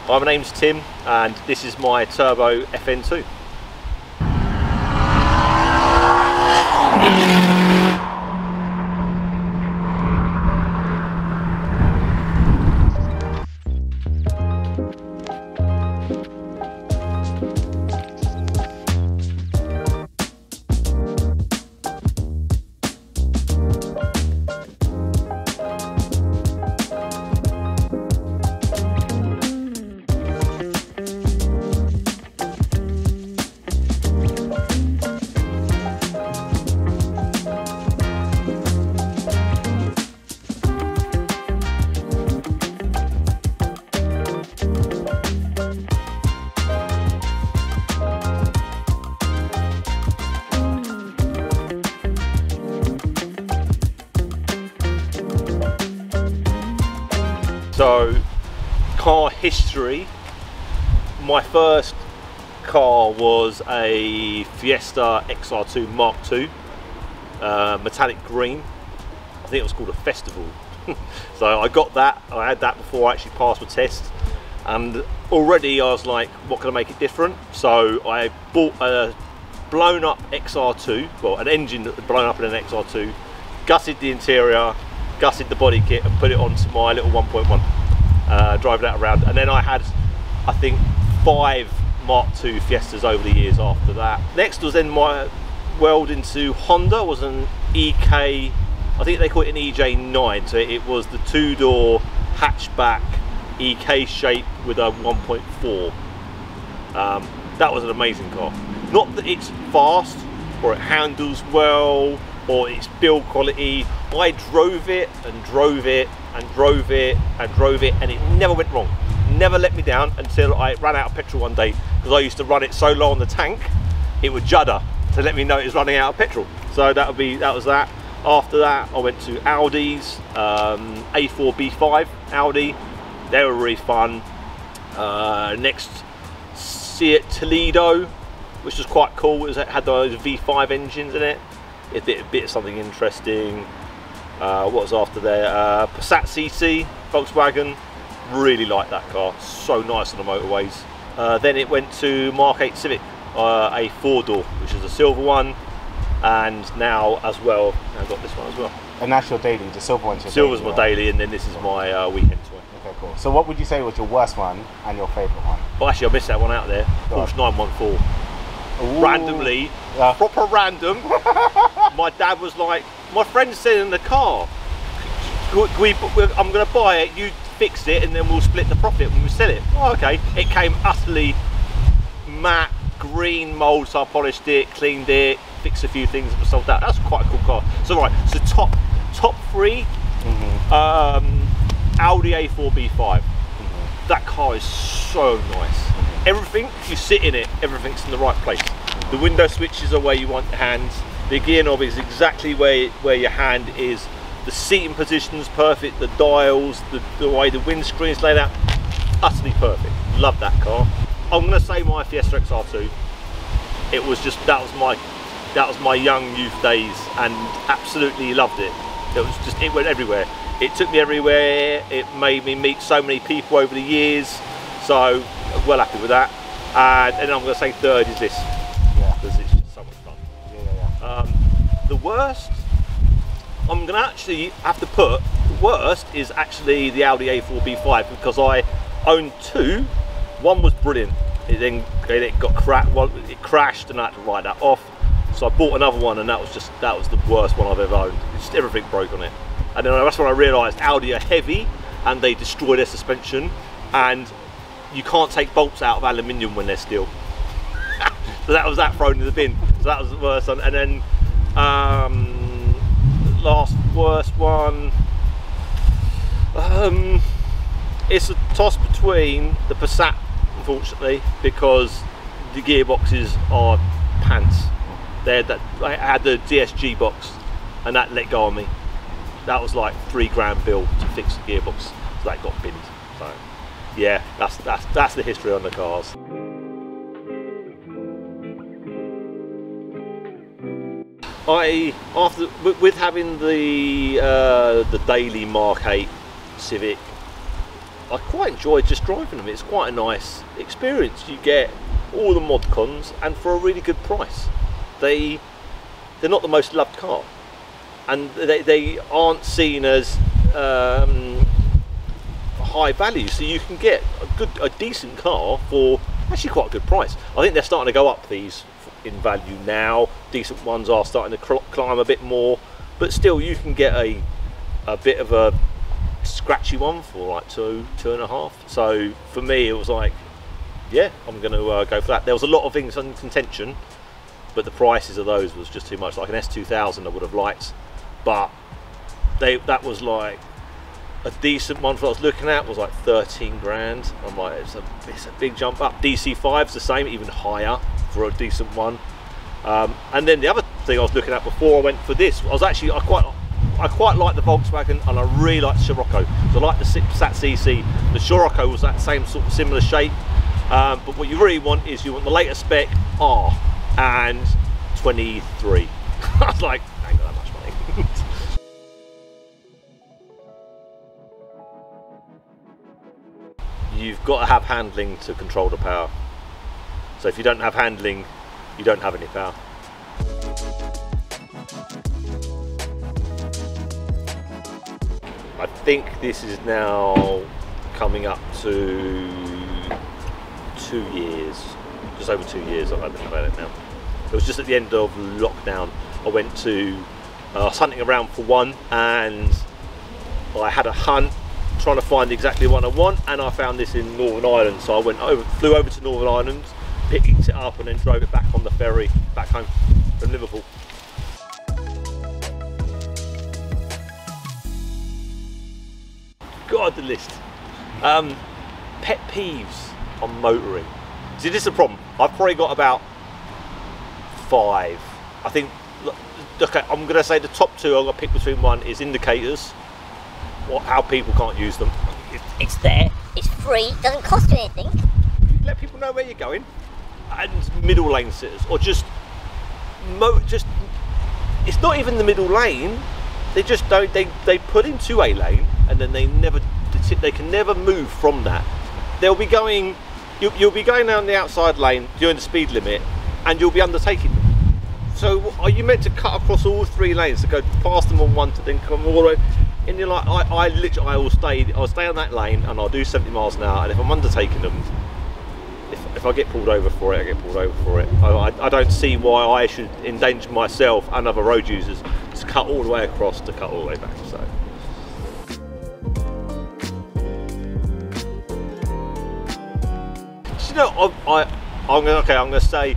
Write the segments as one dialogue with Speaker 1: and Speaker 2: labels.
Speaker 1: Hi, my name's Tim and this is my turbo FN2. So, car history, my first car was a Fiesta XR2 Mark II, metallic green. I think it was called a Festival. So I got that, I had that before I actually passed the test, and already I was like, what can I make it different? So I bought a blown up XR2, well, an engine that was blown up in an XR2, gutted the interior, gutted the body kit and put it onto my little 1.1, drove that around, and then I had, I think, 5 Mark II Fiestas over the years after that. Next was then my world into Honda, was an EK, I think they call it an EJ9, so it was the 2-door hatchback EK shape with a 1.4. That was an amazing car. Not that it's fast or it handles well or its build quality. I drove it and drove it and drove it and drove it, and it never went wrong. Never let me down until I ran out of petrol one day, because I used to run it so low on the tank it would judder to let me know it was running out of petrol. So that was that. After that I went to Audi's, A4 B5 Audi. They were really fun. Next, Seat Toledo, which was quite cool. It had those V5 engines in it. It did a bit of something interesting. What was after there? Passat CC, Volkswagen. Really liked that car. So nice on the motorways. Then it went to Mark 8 Civic, a 4-door, which is a silver one. And now as well, I've got this one as well.
Speaker 2: And that's your daily, the silver one's your
Speaker 1: Silver's
Speaker 2: daily,
Speaker 1: my daily, and then this is my weekend toy.
Speaker 2: Okay, cool. So what would you say was your worst one and your favourite one?
Speaker 1: Well, actually I missed that one out there. Porsche 914.
Speaker 2: Ooh.
Speaker 1: Randomly, proper random. My dad was like, my friend's sitting in the car, I'm going to buy it, you fix it, and then we'll split the profit when we sell it. Oh, okay. It came utterly matte green mould, so I polished it, cleaned it, fixed a few things and sold that. That's quite a cool car. So right, so top 3, Audi A4 B5. That car is so nice. Everything, you sit in it, everything's in the right place. The window switches are where you want your hands. The gear knob is exactly where your hand is. The seating position's perfect. The dials, the way the windscreen's laid out, utterly perfect. Love that car. I'm gonna say my Fiesta XR2. It was just, that was my young youth days, and absolutely loved it. It was just, it went everywhere. It took me everywhere. It made me meet so many people over the years. So well happy with that. And I'm going to say third is this, because it's just so much fun. The worst, I'm going to actually have to put, the worst is actually the Audi A4 B5, because I owned 2. One was brilliant. It got cracked. It crashed, and I had to write that off. So I bought another one, and that was the worst one I've ever owned. Just everything broke on it. And then that's when I realised Audi are heavy and they destroy their suspension, and you can't take bolts out of aluminium when they're steel. So that was that thrown in the bin. So that was the worst one. And then last worst one, it's a toss between the Passat, unfortunately, because the gearboxes are pants. I had the DSG box, and that let go on me. That was like £3 bill to fix the gearbox, so that got binned. So yeah, that's the history on the cars. With having the daily Mark 8 Civic, I quite enjoy just driving them. It's quite a nice experience. You get all the mod cons and for a really good price. They're not the most loved car, and they aren't seen as high value, so you can get a decent car for actually quite a good price. I think they're starting to go up these in value now. Decent ones are starting to climb a bit more, but still you can get a bit of a scratchy one for like two and a half. So for me it was like, yeah, I'm going to go for that. There was a lot of things in contention, but the prices of those was just too much. Like an S2000 I would have liked, but that was like a decent one for what I was looking at was like 13 grand. I'm like, it's a big jump up. DC5's the same, even higher for a decent one. And then the other thing I was looking at before I went for this, I quite like the Volkswagen, and I really like the Scirocco. So I like the Passat CC. The Scirocco was that same sort of similar shape, but what you really want is you want the latest spec R and 23. I was like, I ain't got that much money. You've got to have handling to control the power. So if you don't have handling, you don't have any power. I think this is now coming up to 2 years, just over 2 years I've been about it now. It was just at the end of lockdown. I was hunting around for one, and I had a hunt trying to find exactly what I want, and I found this in Northern Ireland. So I flew over to Northern Ireland, picked it up, and then drove it back on the ferry back home from Liverpool. God, the list. Pet peeves on motoring. See, this is the problem. I've probably got about 5. I think, okay, I'm going to say the top 2 I've got to pick between. One is indicators, how people can't use them.
Speaker 3: It's there, it's free, doesn't cost you anything.
Speaker 1: You let people know where you're going. And middle lane sitters, or just it's not even the middle lane. They just don't. They put into a lane, and then they can never move from that. They'll be going. You'll be going down the outside lane during the speed limit, and you'll be undertaking them. So are you meant to cut across all 3 lanes to go past them on one to then come all the way? And you're like, I'll stay on that lane, and I'll do 70 miles an hour. And if I'm undertaking them, if I get pulled over for it, I get pulled over for it. I don't see why I should endanger myself and other road users to cut all the way across to cut all the way back. So. You know, I'm going to say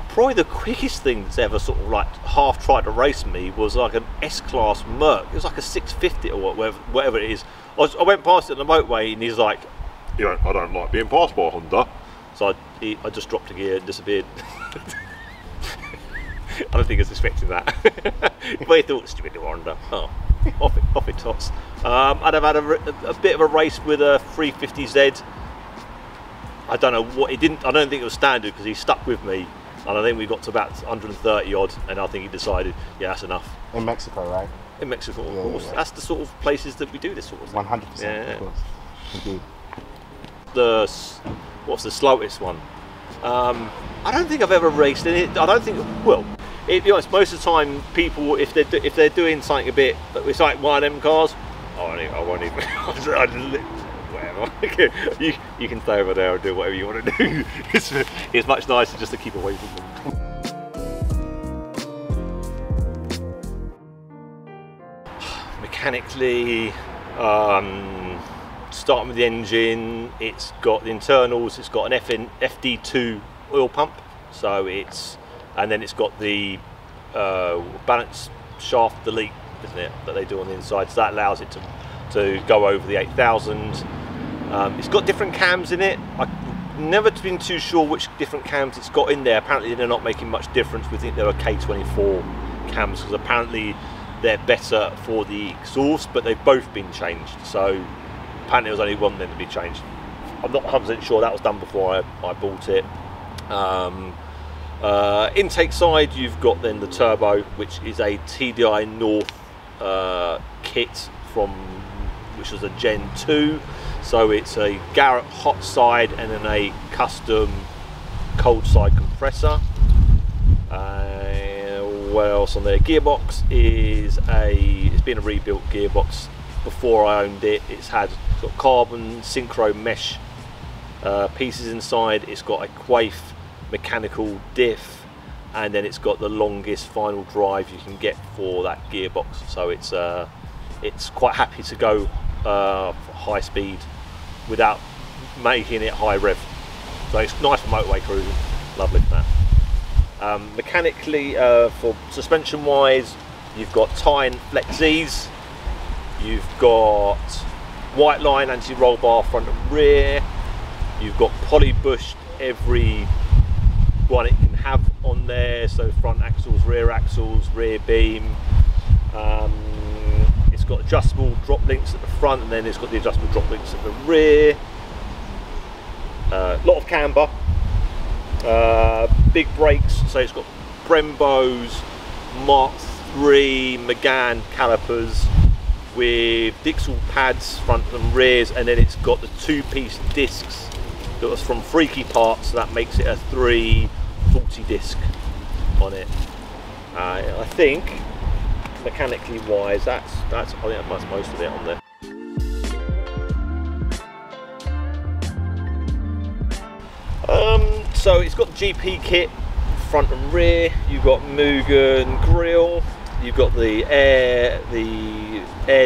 Speaker 1: probably the quickest thing that's ever sort of like half tried to race me was like an S-Class Merc. It was like a 650 or whatever it is. I went past it on the motorway, and he's like, I don't like being passed by a Honda. So I just dropped a gear and disappeared. I don't think I was expecting that. But he thought, stupid Honda. Oh, off it tots. I'd have had a bit of a race with a 350Z. I don't know what he didn't. I don't think it was standard because he stuck with me, and I think we got to about 130 odd, and I think he decided, yeah, that's enough.
Speaker 2: In Mexico, right?
Speaker 1: In Mexico, of course. Yeah. That's the sort of places that we do this sort of thing.
Speaker 2: 100%, yeah. Of course. Indeed.
Speaker 1: What's the slowest one? I don't think I've ever raced in it. I don't think. Well, to be honest, most of the time, people if they're doing something a bit, it's like one of them cars. I won't even. Whatever. you can stay over there and do whatever you want to do. It's much nicer just to keep away from them. Mechanically, starting with the engine, it's got the internals, it's got an FD2 oil pump, so and then it's got the balance shaft delete, isn't it, that they do on the inside, so that allows it to go over the 8000. It's got different cams in it. I've never been too sure which different cams it's got in there. Apparently they're not making much difference. We think they're K24 cams because apparently they're better for the exhaust, but they've both been changed. So apparently there was only one then to be changed. I'm not 100% sure that was done before I bought it. Intake side, you've got then the turbo, which is a TDI North kit from which was a Gen 2. So it's a Garrett hot side and then a custom cold side compressor. What else on there? Gearbox is it's been a rebuilt gearbox. Before I owned it, it's got carbon synchro mesh pieces inside. It's got a Quaife mechanical diff, and then it's got the longest final drive you can get for that gearbox. So it's quite happy to go high speed without making it high rev. So it's nice for motorway cruising. Lovely for that. Mechanically, for suspension wise, you've got Tyne Flex Z's, you've got white line anti-roll bar front and rear, you've got poly bushed every one it can have on there, so front axles, rear beam. It's got adjustable drop links at the front, and then it's got the adjustable drop links at the rear. A lot of camber. Big brakes, so it's got Brembo's Mark III McGann calipers with Dixel pads front and rears, and then it's got the two-piece discs that was from Freaky Parts, so that makes it a 340 disc on it. I think mechanically wise, I think that's most of it on there. So it's got the GP kit front and rear. You've got Mugen grill. You've got the air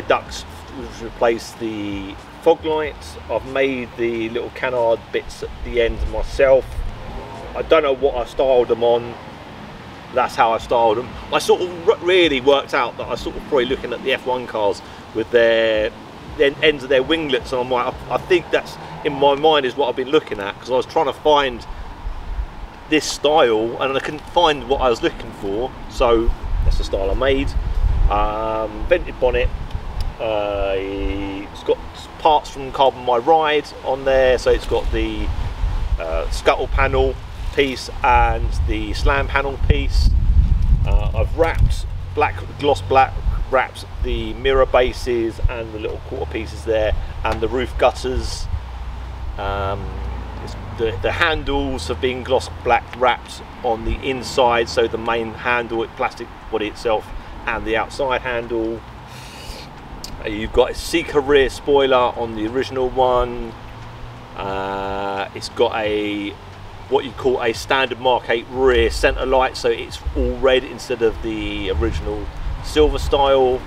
Speaker 1: ducts which replace the fog lights. I've made the little canard bits at the end myself. I don't know what I styled them on. That's how I styled them. I sort of really worked out that I was sort of probably looking at the F1 cars with their ends of their winglets, and I'm like, I think that's in my mind is what I've been looking at, because I was trying to find this style and I couldn't find what I was looking for, so that's the style I made. Vented bonnet. It's got parts from Carbon My Ride on there, so it's got the scuttle panel piece and the slam panel piece. I've wrapped gloss black wraps the mirror bases and the little quarter pieces there, and the roof gutters. The handles have been gloss black wrapped on the inside, so the main handle, plastic body itself, and the outside handle. You've got a Seeker rear spoiler on the original one. It's got what you call a standard Mark 8 rear centre light, so it's all red instead of the original silver style.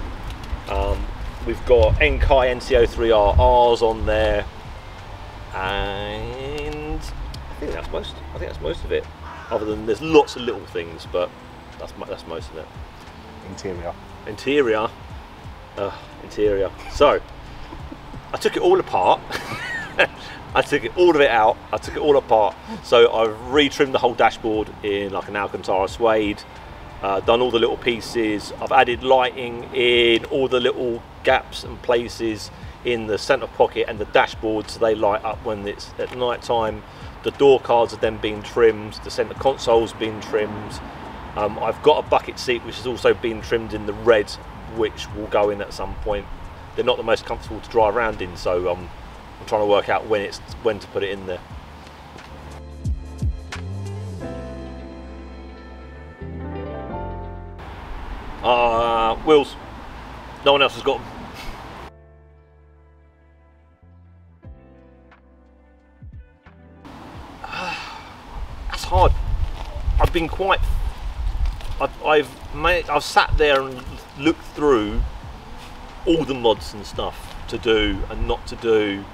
Speaker 1: We've got Enkai NCO3RRs on there, and I think that's most of it. Other than there's lots of little things, but that's most of it. Interior. So I took it all apart. I took all of it out. I took it all apart. So I've retrimmed the whole dashboard in like an Alcantara suede. Done all the little pieces. I've added lighting in all the little gaps and places in the centre pocket and the dashboard, so they light up when it's at night time. The door cards have then been trimmed. The centre console's been trimmed. I've got a bucket seat which has also been trimmed in the red, which will go in at some point. They're not the most comfortable to drive around in, so I'm trying to work out when to put it in there. Wheels. No one else has got them. That's hard. I've sat there and looked through all the mods and stuff to do and not to do.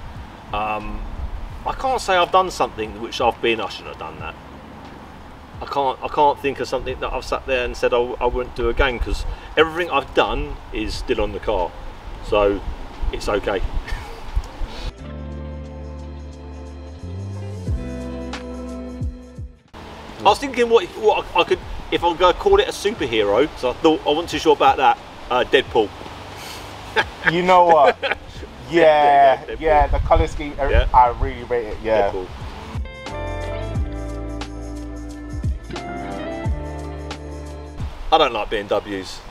Speaker 1: I can't say I've done something which I shouldn't have done that. I can't think of something that I've sat there and said I wouldn't do again, because everything I've done is still on the car, so it's okay. I was thinking what I could, if I'm going to call it a superhero, so I thought, I wasn't too sure about that, Deadpool.
Speaker 2: You know what? Yeah, the colour scheme, yeah. I really rate it, yeah. Deadpool. I don't like BMWs.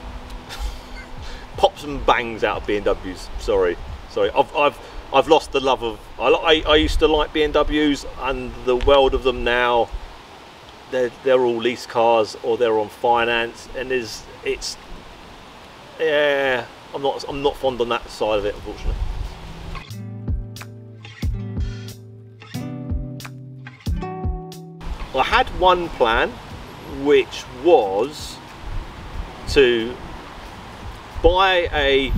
Speaker 2: Pops and bangs out of BMWs, sorry.
Speaker 1: Sorry, I've lost the love of. I used to like BMWs, and the world of them now. They're all lease cars or they're on finance, and yeah, I'm not fond on that side of it, unfortunately. I had one plan, which was to buy a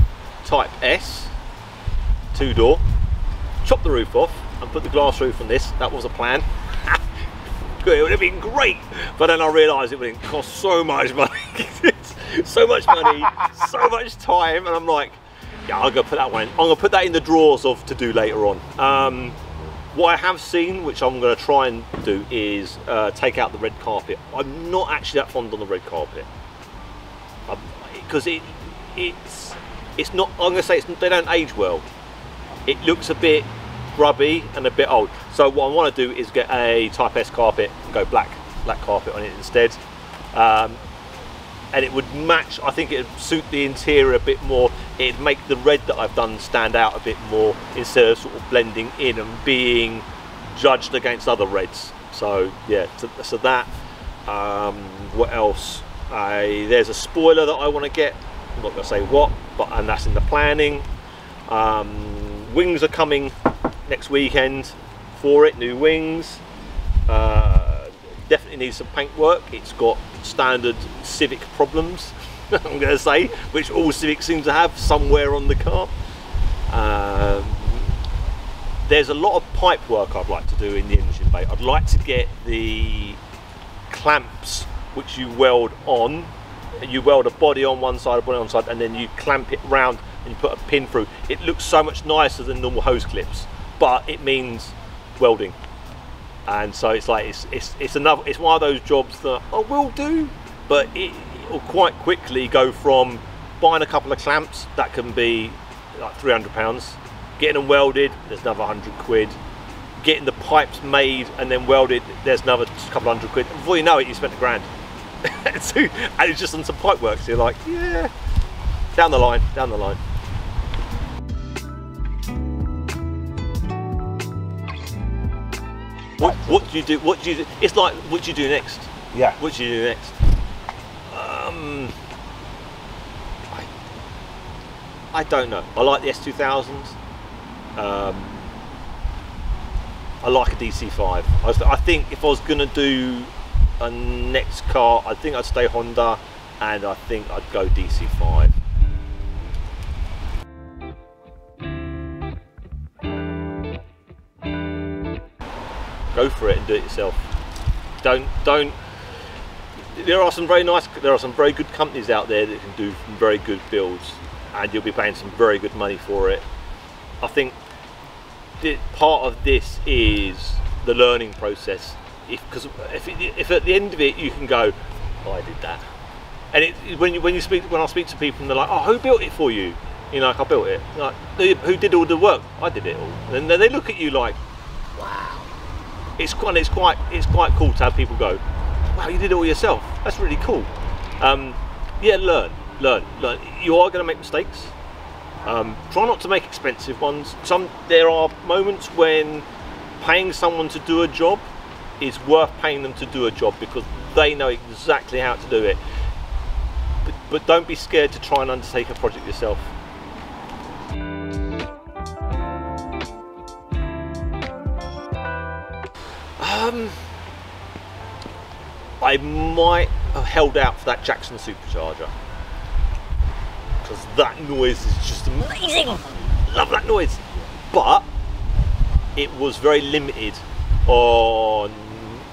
Speaker 1: Type S 2-door, chop the roof off and put the glass roof on this. That was a plan. It would have been great, but then I realised it would cost so much money. So much money, so much time, and I'm like, yeah, I'm gonna put that one in. I'm gonna put that in the drawers of to do later on. What I have seen, which I'm gonna try and do, is take out the red carpet. I'm not actually that fond on the red carpet because it's not. I'm gonna say they don't age well. It looks a bit grubby and a bit old. So what I want to do is get a Type S carpet and go black carpet on it instead. And it would match, I think it would suit the interior a bit more. It'd make the red that I've done stand out a bit more instead of sort of blending in and being judged against other reds. So yeah, so that. What else? There's a spoiler that I want to get. I'm not going to say what, and that's in the planning. Wings are coming next weekend for it, new wings. Definitely needs some paint work. It's got standard Civic problems, I'm going to say, which all Civics seem to have somewhere on the car. There's a lot of pipe work I'd like to do in the engine bay. I'd like to get the clamps which you weld on. You weld a body on one side, a body on one side, and then you clamp it round and you put a pin through. It looks so much nicer than normal hose clips, but it means welding. And so it's like it's one of those jobs that I will do, but it will quite quickly go from buying a couple of clamps that can be like £300, getting them welded, there's another 100 quid, getting the pipes made and then welded, there's another couple of 100 quid. And before you know it, you spent £1,000. And it's just on some pipe work, so you're like, yeah, down the line. What do you do? What do you do? It's like, what do you do next?
Speaker 2: Yeah.
Speaker 1: What do you do next? I don't know. I like the S2000s. I like a DC5. I think if I was gonna do a next car, I think I'd stay Honda, and I think I'd go DC5. Go for it and do it yourself. Don't. There are some very good companies out there that can do very good builds, and you'll be paying some very good money for it. I think part of this is the learning process. If at the end of it you can go, oh, I did that, and when I speak to people and they're like, oh, who built it for you? You know, like, I built it. Like, who did all the work? I did it all. And then they look at you like, wow. It's quite cool to have people go, wow, you did it all yourself. That's really cool. Yeah, learn. You are going to make mistakes. Try not to make expensive ones. There are moments when paying someone to do a job is worth paying them to do a job because they know exactly how to do it. But don't be scared to try and undertake a project yourself. I might have held out for that Jackson supercharger because that noise is just amazing. Love that noise, but it was very limited on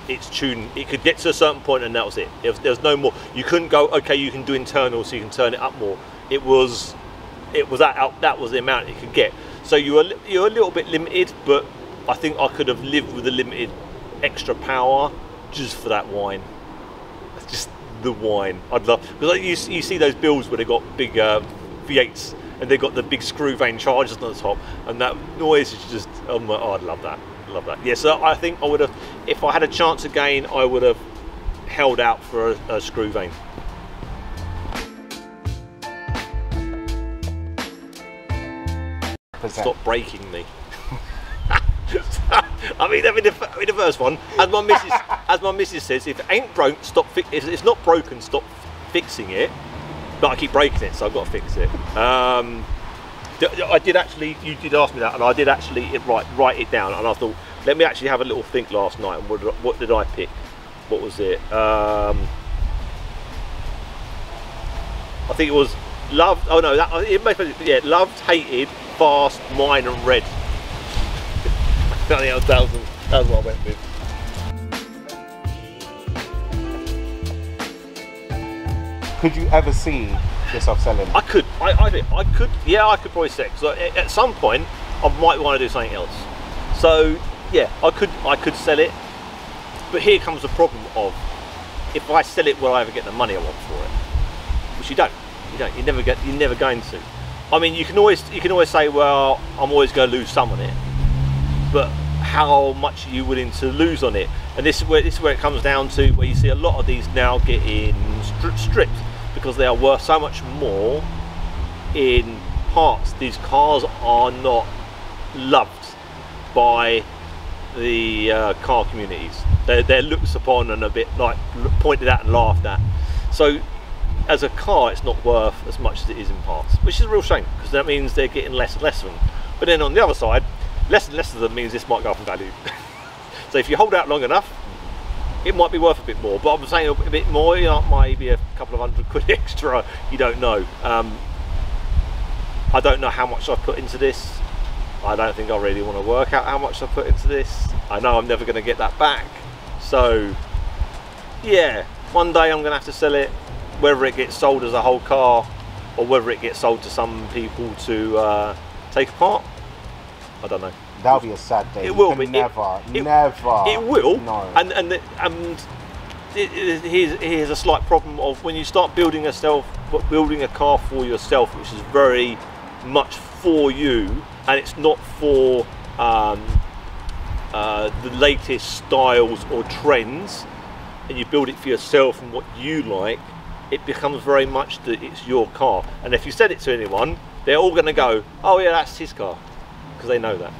Speaker 1: its tune. It could get to a certain point and that was it. There was no more. You couldn't go, okay, you can do internal, so you can turn it up more. That was the amount it could get. So you're a little bit limited, but I think I could have lived with a limited extra power just for that whine. That's just the whine. I'd love, because you see those builds where they got big V8s and they've got the big screw vane chargers on the top, and that noise is just, oh, I'd love that. Yeah, so I think I would have, if I had a chance again, I would have held out for a screw vane. stop breaking me. I mean the first one, as my missus says, if it ain't broke, if it's not broken, stop fixing it. But I keep breaking it, so I've got to fix it. I did actually, you did ask me that, and I did actually write it down, and I thought, let me actually have a little think last night, and what did I pick? What was it? I think it was loved. Oh no, yeah, loved, hated, fast, mine, and red. I think that was what I went with.
Speaker 2: Could you ever see yourself selling?
Speaker 1: I could. I think I could. Yeah, I could probably sell it. So at some point, I might want to do something else. So yeah, I could sell it. But here comes the problem of, if I sell it, will I ever get the money I want for it? Which you don't. You're never going to. I mean, you can always say, well, I'm always going to lose some on it. But how much are you willing to lose on it? And this is where it comes down to, where you see a lot of these now getting stripped because they are worth so much more in parts. These cars are not loved by the car communities. They're looked upon and a bit like pointed at and laughed at. So as a car, it's not worth as much as it is in parts, which is a real shame, because that means they're getting less and less of them. But then on the other side, less and less of them means this might go up in value. So if you hold out long enough, it might be worth a bit more. But I'm saying a bit more, you know, maybe a couple of £100 extra, you don't know. I don't know how much I've put into this. I don't think I really want to work out how much I put into this. I know I'm never going to get that back. So yeah, one day I'm going to have to sell it, whether it gets sold as a whole car or whether it gets sold to some people to take apart. I don't know.
Speaker 2: That'll be a sad day.
Speaker 1: It will be.
Speaker 2: Never.
Speaker 1: It will.
Speaker 2: No.
Speaker 1: And here's a slight problem of when you start building a car for yourself, which is very much for you, and it's not for the latest styles or trends, and you build it for yourself and what you like, it becomes very much that it's your car. And if you said it to anyone, they're all going to go, oh yeah, that's his car, because they know that.